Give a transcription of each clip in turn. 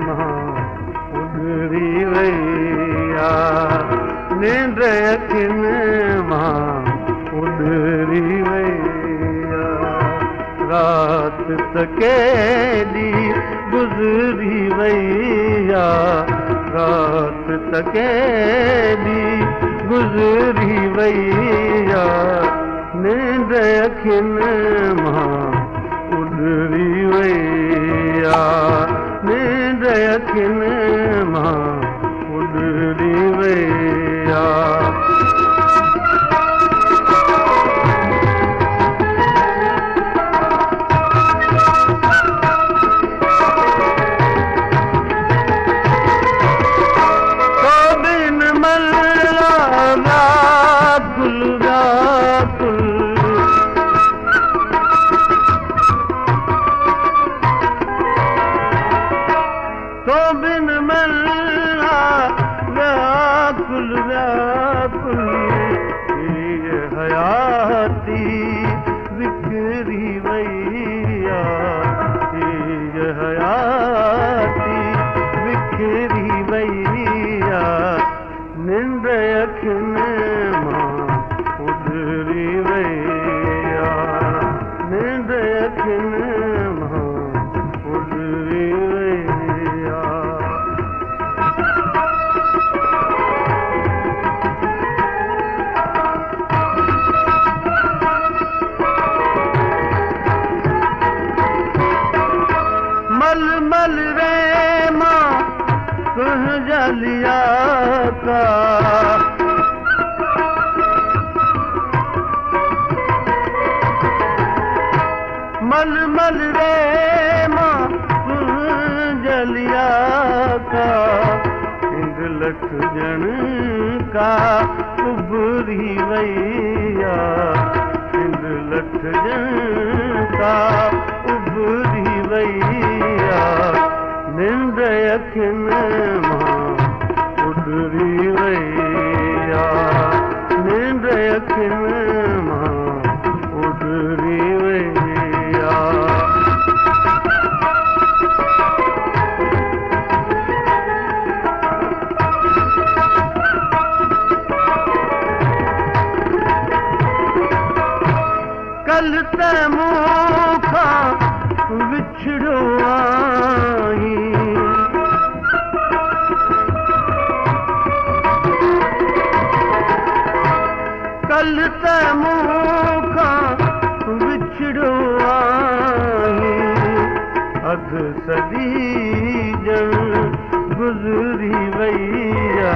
मां उॾरी वैया निंड अखियुनि मां उॾरी वैया रात त केॾी गुज़री वैया रात त केॾी गुज़री वैया निंड अखियुनि मां उॾरी वैया निंड अखियुनि मां उॾरी वैया तो बिन मल्ला व्याकुल व्याकुल ये हयाती बिखरी वैया ये हयाती बिखरी वैया निंद अखियुनि मां उॾरी वैया निंद अखियुनि मां उॾरी वैया मल मल रे मां तुझ जलिया का मल मल रे मां तुझ जलिया का इंग लठ जन का उभरी वैया इंग लठ जन का उभरी वैया निंड अखियुनि मां उॾरी वैया निंड अखियुनि मां उॾरी वैया कल त मूंखां विछड़ो आई कल त मूंखां विछड़ो आई अध सदी ॼण गुज़री वैया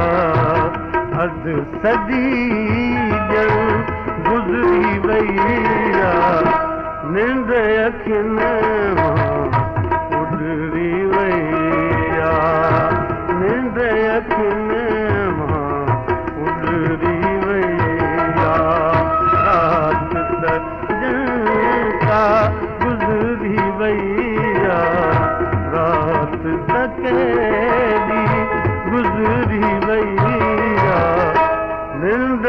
अध सदी ॼण गुज़री वैया निंड अखियुनि मां उॾरी वैया निंड अखियुनि मां उॾरी वैया रात त ॼण का गुज़री वैया रात त केॾी गुज़री वैया निंड